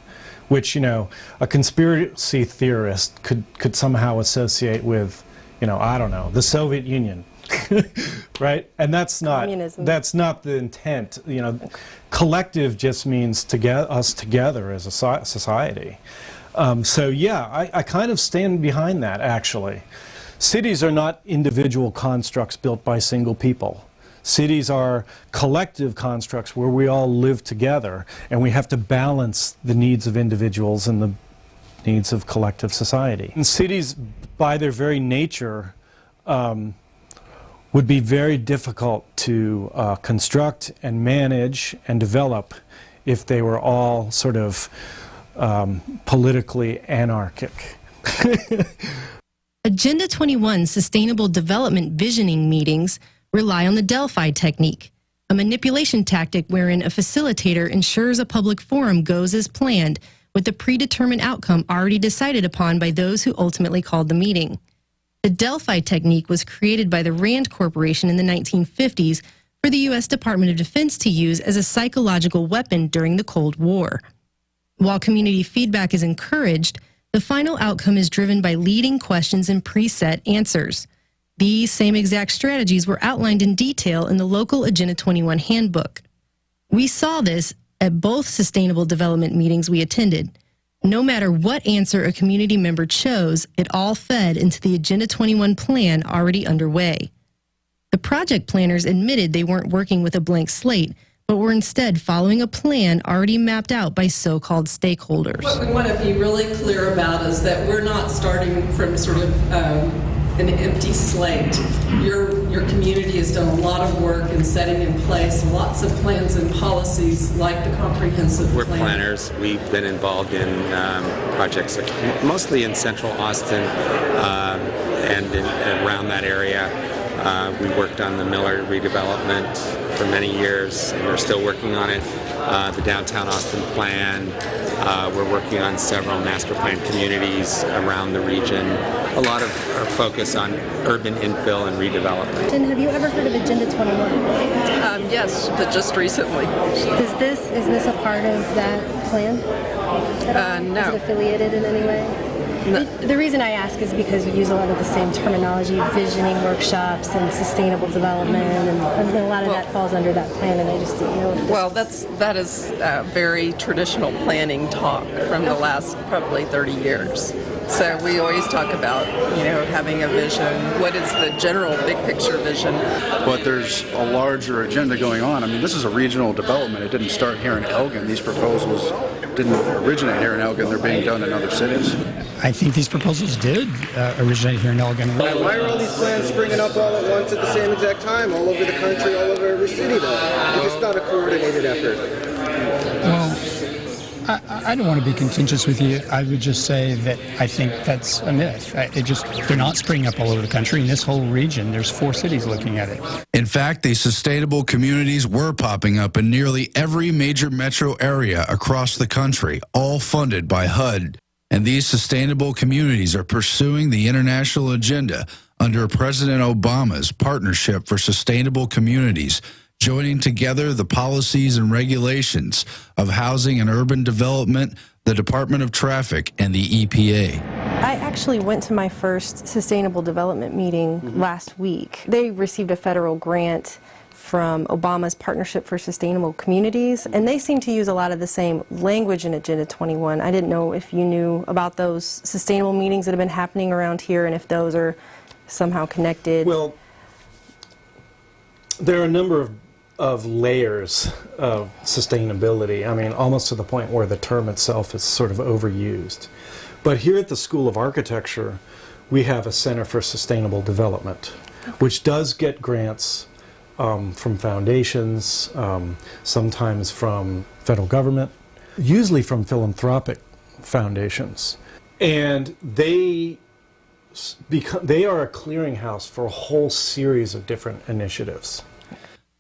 which, you know, a conspiracy theorist could somehow associate with, you know, I don't know, the Soviet Union. Right? And that's not the intent. You know, collective just means us together as a society. So yeah, I kind of stand behind that, actually. Cities are not individual constructs built by single people. Cities are collective constructs where we all live together, and we have to balance the needs of individuals and the needs of collective society. And cities, by their very nature, would be very difficult to construct and manage and develop if they were all sort of politically anarchic. Agenda 21 Sustainable Development Visioning meetings rely on the Delphi technique, a manipulation tactic wherein a facilitator ensures a public forum goes as planned with the predetermined outcome already decided upon by those who ultimately called the meeting. The Delphi technique was created by the Rand Corporation in the 1950s for the U.S. Department of Defense to use as a psychological weapon during the Cold War. While community feedback is encouraged, the final outcome is driven by leading questions and preset answers. These same exact strategies were outlined in detail in the local Agenda 21 handbook. We saw this at both sustainable development meetings we attended. No matter what answer a community member chose, it all fed into the Agenda 21 plan already underway. The project planners admitted they weren't working with a blank slate, but were instead following a plan already mapped out by so-called stakeholders. What we want to be really clear about is that we're not starting from sort of an empty slate. Your community has done a lot of work in setting in place lots of plans and policies like the comprehensive plan. We're planners. We've been involved in projects mostly in central Austin and around that area. We worked on the Miller redevelopment for many years, and we're still working on it. The downtown Austin plan. We're working on several master plan communities around the region. A lot of our focus on urban infill and redevelopment. And have you ever heard of Agenda 21? Yes, but just recently. Is this a part of that plan? No. Is it affiliated in any way? No. The reason I ask is because we use a lot of the same terminology, visioning workshops and sustainable development, and a lot of that falls under that plan, and I just didn't know if that is very traditional planning talk from the last probably 30 years. So we always talk about, having a vision. What is the general big picture vision? But there's a larger agenda going on. I mean, this is a regional development. It didn't start here in Elgin. These proposals didn't originate here in Elgin. They're being done in other cities. I think these proposals did originate here in Elgin. Why are all these plans springing up all at once at the same exact time, all over the country, all over every city, though, if it's not a coordinated effort? Well, I don't want to be contentious with you. I would just say that I think that's a myth. They're not springing up all over the country. In this whole region, there's 4 cities looking at it. In fact, these sustainable communities were popping up in nearly every major metro area across the country, all funded by HUD. And these sustainable communities are pursuing the international agenda under President Obama's Partnership for Sustainable Communities, joining together the policies and regulations of housing and urban development, the Department of Traffic, and the EPA. I actually went to my first sustainable development meeting last week. They received a federal grant from Obama's Partnership for Sustainable Communities, and they seem to use a lot of the same language in Agenda 21. I didn't know if you knew about those sustainable meetings that have been happening around here and if those are somehow connected. Well, there are a number of layers of sustainability. I mean, almost to the point where the term itself is sort of overused. But here at the School of Architecture, we have a Center for Sustainable Development, which does get grants from foundations, sometimes from federal government, usually from philanthropic foundations. And they are a clearinghouse for a whole series of different initiatives.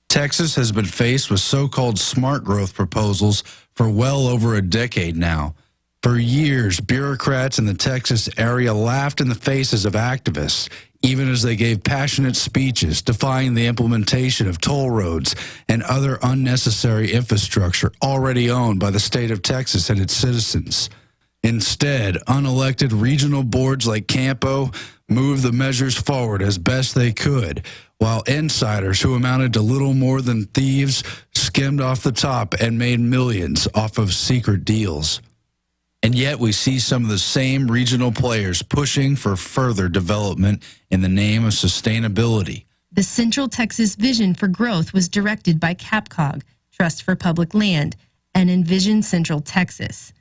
Texas has been faced with so-called smart growth proposals for well over a decade now. For years, bureaucrats in the Texas area laughed in the faces of activists, even as they gave passionate speeches defying the implementation of toll roads and other unnecessary infrastructure already owned by the state of Texas and its citizens. Instead, unelected regional boards like Campo moved the measures forward as best they could, while insiders who amounted to little more than thieves skimmed off the top and made millions off of secret deals. And yet we see some of the same regional players pushing for further development in the name of sustainability. The Central Texas Vision for Growth was directed by CAPCOG, Trust for Public Land, and Envision Central Texas.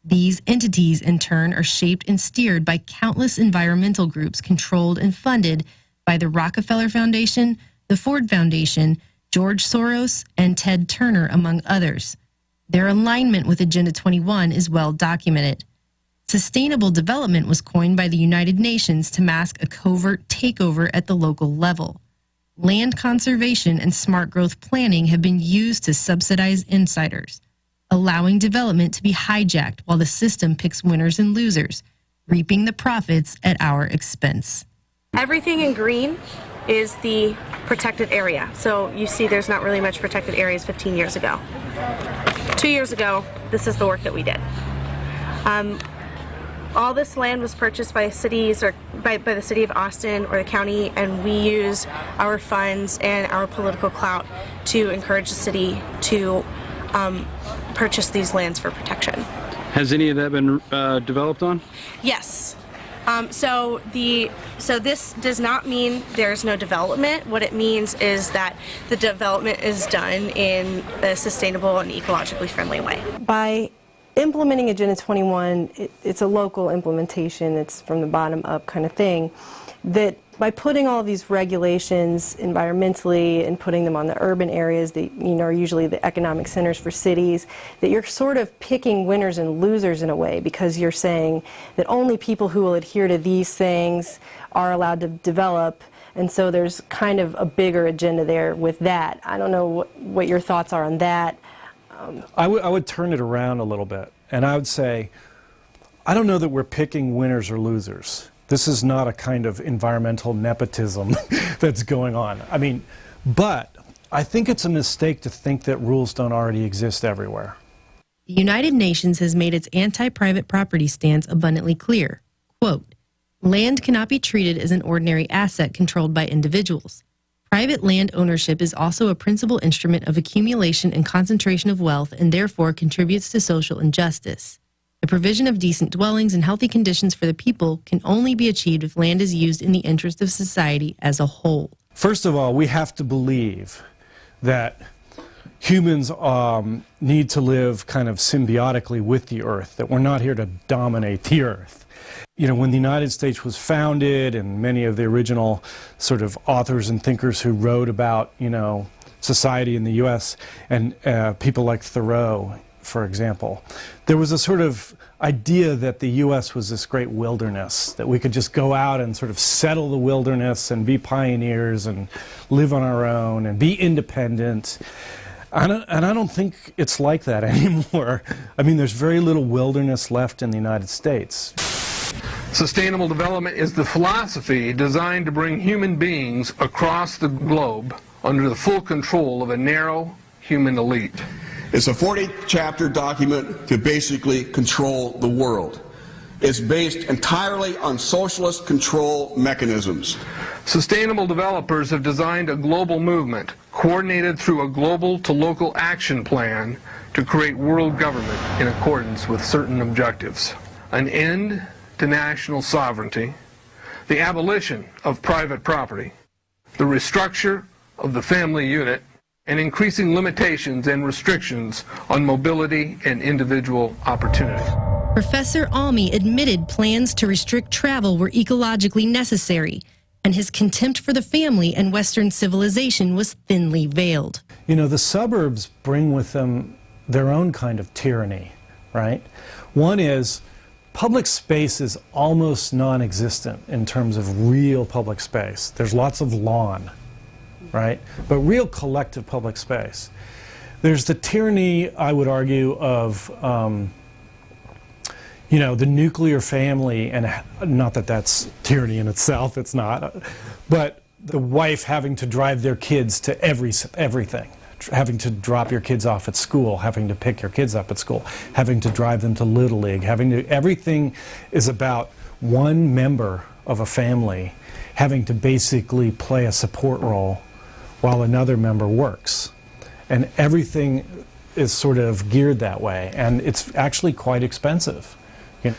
These entities, in turn, are shaped and steered by countless environmental groups controlled and funded by the Rockefeller Foundation, the Ford Foundation, George Soros, and Ted Turner, among others. Their alignment with Agenda 21 is well documented. Sustainable development was coined by the United Nations to mask a covert takeover at the local level. Land conservation and smart growth planning have been used to subsidize insiders, allowing development to be hijacked while the system picks winners and losers, reaping the profits at our expense. Everything in green is the protected area. So you see there's not really much protected areas 15 years ago. 2 years ago, this is the work that we did. All this land was purchased by cities or by the city of Austin or the county, and we use our funds and our political clout to encourage the city to purchase these lands for protection. Has any of that been developed on? Yes. So this does not mean there's no development. What it means is that the development is done in a sustainable and ecologically friendly way. By implementing Agenda 21, it's a local implementation, it's from the bottom up kind of thing, that by putting all of these regulations environmentally and putting them on the urban areas that are usually the economic centers for cities, that you're sort of picking winners and losers in a way, because you're saying that only people who will adhere to these things are allowed to develop, and so there's kind of a bigger agenda there with that. I don't know what your thoughts are on that. I would turn it around a little bit, and I would say, I don't know that we're picking winners or losers. This is not a kind of environmental nepotism that's going on. I mean, but I think it's a mistake to think that rules don't already exist everywhere. The United Nations has made its anti-private property stance abundantly clear. Quote, "Land cannot be treated as an ordinary asset controlled by individuals. Private land ownership is also a principal instrument of accumulation and concentration of wealth and therefore contributes to social injustice. The provision of decent dwellings and healthy conditions for the people can only be achieved if land is used in the interest of society as a whole." First of all, we have to believe that humans need to live kind of symbiotically with the earth, that we're not here to dominate the earth. You know, when the United States was founded, and many of the original sort of authors and thinkers who wrote about, society in the U.S., and people like Thoreau, for example, there was a sort of idea that the U.S. was this great wilderness, that we could just go out and sort of settle the wilderness and be pioneers and live on our own and be independent. And I don't think it's like that anymore. I mean, there's very little wilderness left in the United States. Sustainable development is the philosophy designed to bring human beings across the globe under the full control of a narrow human elite. It's a 40-chapter document to basically control the world. It's based entirely on socialist control mechanisms. Sustainable developers have designed a global movement coordinated through a global to local action plan to create world government in accordance with certain objectives. An end to national sovereignty, the abolition of private property, the restructure of the family unit, and increasing limitations and restrictions on mobility and individual opportunity. Professor Almy admitted plans to restrict travel were ecologically necessary, and his contempt for the family and Western civilization was thinly veiled. The suburbs bring with them their own kind of tyranny, right? One is public space is almost non-existent in terms of real public space. There's lots of lawn, right? But real collective public space. There's the tyranny, I would argue, of the nuclear family, and not that that's tyranny in itself, it's not, but the wife having to drive their kids to everything. Having to drop your kids off at school, having to pick your kids up at school, having to drive them to Little League, everything is about one member of a family having to basically play a support role while another member works. And everything is sort of geared that way, and it's actually quite expensive.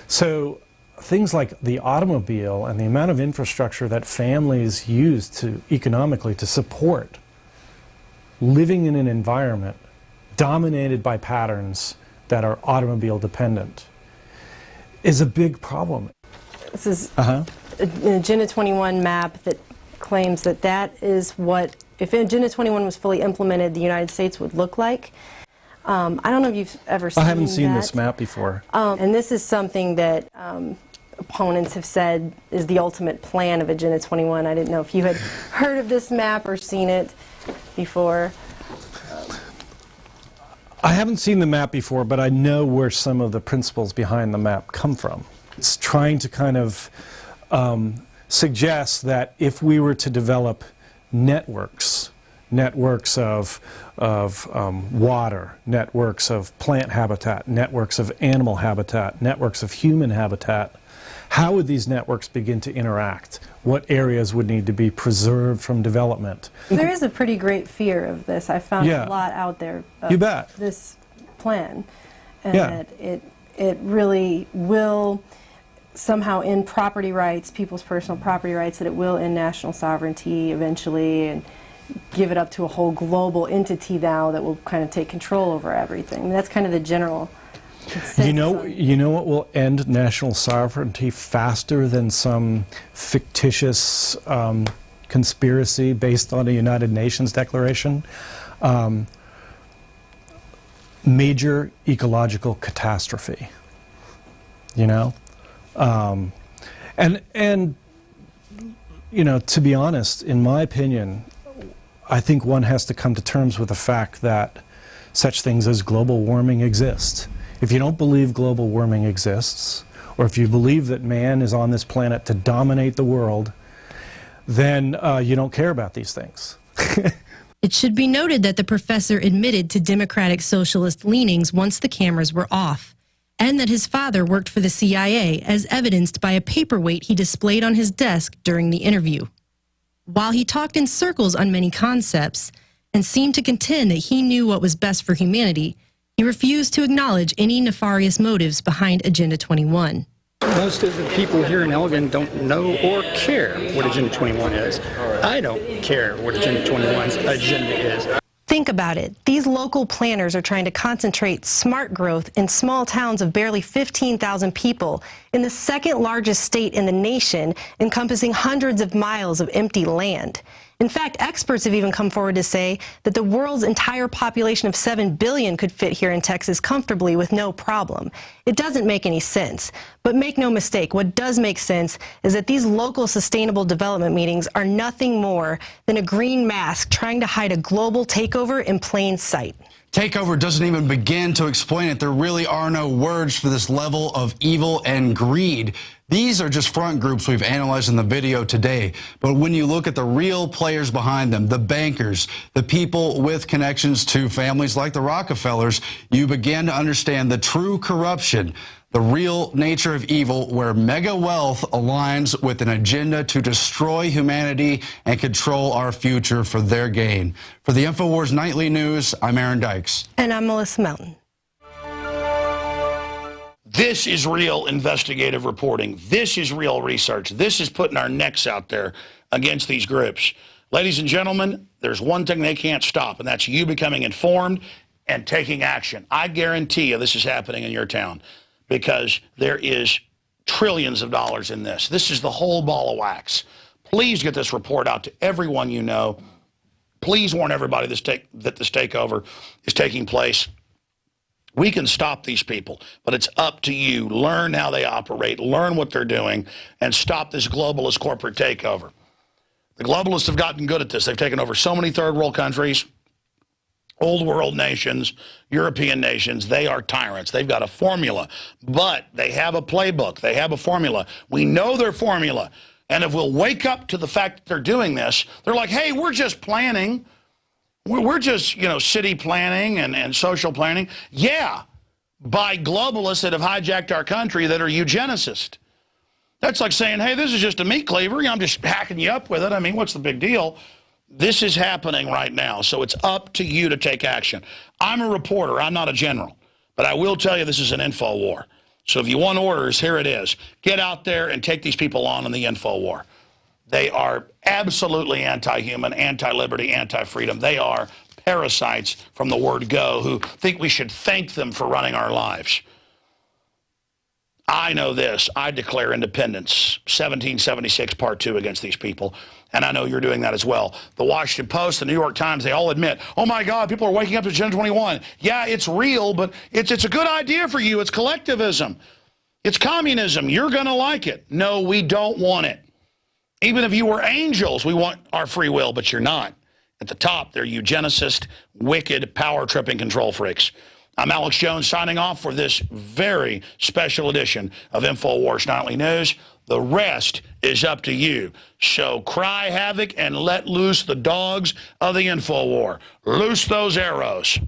So things like the automobile and the amount of infrastructure that families use economically to support living in an environment dominated by patterns that are automobile dependent is a big problem. This is an Agenda 21 map that claims that that is what, if Agenda 21 was fully implemented, the United States would look like. I don't know if you've ever seen that. I haven't seen this map before. And this is something that opponents have said is the ultimate plan of Agenda 21. I didn't know if you had heard of this map or seen it before. I haven't seen the map before, but I know where some of the principles behind the map come from. It's trying to kind of suggest that if we were to develop networks of water, networks of plant habitat, networks of animal habitat, networks of human habitat, how would these networks begin to interact? What areas would need to be preserved from development? There is a pretty great fear of this. I found a lot out there of you bet. This plan, and that it really will somehow end property rights, people's personal property rights, that it will end national sovereignty eventually, and give it up to a whole global entity now that will kind of take control over everything. I mean, that's kind of the general consensus. You know what will end national sovereignty faster than some fictitious conspiracy based on a United Nations declaration? Major ecological catastrophe. You know? And you know, to be honest, in my opinion, I think one has to come to terms with the fact that such things as global warming exist. If you don't believe global warming exists, or if you believe that man is on this planet to dominate the world, then you don't care about these things. It should be noted that the professor admitted to democratic socialist leanings once the cameras were off, and that his father worked for the CIA, as evidenced by a paperweight he displayed on his desk during the interview. While he talked in circles on many concepts and seemed to contend that he knew what was best for humanity, he refused to acknowledge any nefarious motives behind Agenda 21. Most of the people here in Elgin don't know or care what Agenda 21 is. I don't care what Agenda 21's agenda is. Think about it. These local planners are trying to concentrate smart growth in small towns of barely 15,000 people in the second largest state in the nation, encompassing hundreds of miles of empty land. In fact, experts have even come forward to say that the world's entire population of 7 billion could fit here in Texas comfortably with no problem. It doesn't make any sense. But make no mistake, what does make sense is that these local sustainable development meetings are nothing more than a green mask trying to hide a global takeover in plain sight. Takeover doesn't even begin to explain it. There really are no words for this level of evil and greed. These are just front groups we've analyzed in the video today. But when you look at the real players behind them, the bankers, the people with connections to families like the Rockefellers, you begin to understand the true corruption, the real nature of evil, where mega wealth aligns with an agenda to destroy humanity and control our future for their gain. For the InfoWars Nightly News, I'm Aaron Dykes. And I'm Melissa Mountain. This is real investigative reporting. This is real research. This is putting our necks out there against these groups. Ladies and gentlemen, there's one thing they can't stop, and that's you becoming informed and taking action. I guarantee you this is happening in your town, because there is trillions of dollars in this. This is the whole ball of wax. Please get this report out to everyone you know. Please warn everybody that this takeover is taking place. We can stop these people, but it's up to you. Learn how they operate, learn what they're doing, and stop this globalist corporate takeover. The globalists have gotten good at this. They've taken over so many third world countries, old world nations, European nations. They are tyrants. They've got a formula, but they have a playbook. They have a formula. We know their formula. And if we'll wake up to the fact that they're doing this, they're like, hey, we're just planning. We're just, you know, city planning and social planning. Yeah, by globalists that have hijacked our country that are eugenicists. That's like saying, hey, this is just a meat cleaver. I'm just hacking you up with it. I mean, what's the big deal? This is happening right now, so it's up to you to take action. I'm a reporter. I'm not a general. But I will tell you this is an info war. So if you want orders, here it is. Get out there and take these people on in the info war. They are absolutely anti-human, anti-liberty, anti-freedom. They are parasites from the word go who think we should thank them for running our lives. I know this. I declare independence, 1776, Part 2, against these people. And I know you're doing that as well. The Washington Post, the New York Times, they all admit, oh, my God, people are waking up to Agenda 21. Yeah, it's real, but it's a good idea for you. It's collectivism. It's communism. You're going to like it. No, we don't want it. Even if you were angels, we want our free will, but you're not. At the top, they're eugenicist, wicked, power-tripping control freaks. I'm Alex Jones signing off for this very special edition of InfoWars Nightly News. The rest is up to you. So cry havoc and let loose the dogs of the InfoWar. Loose those arrows.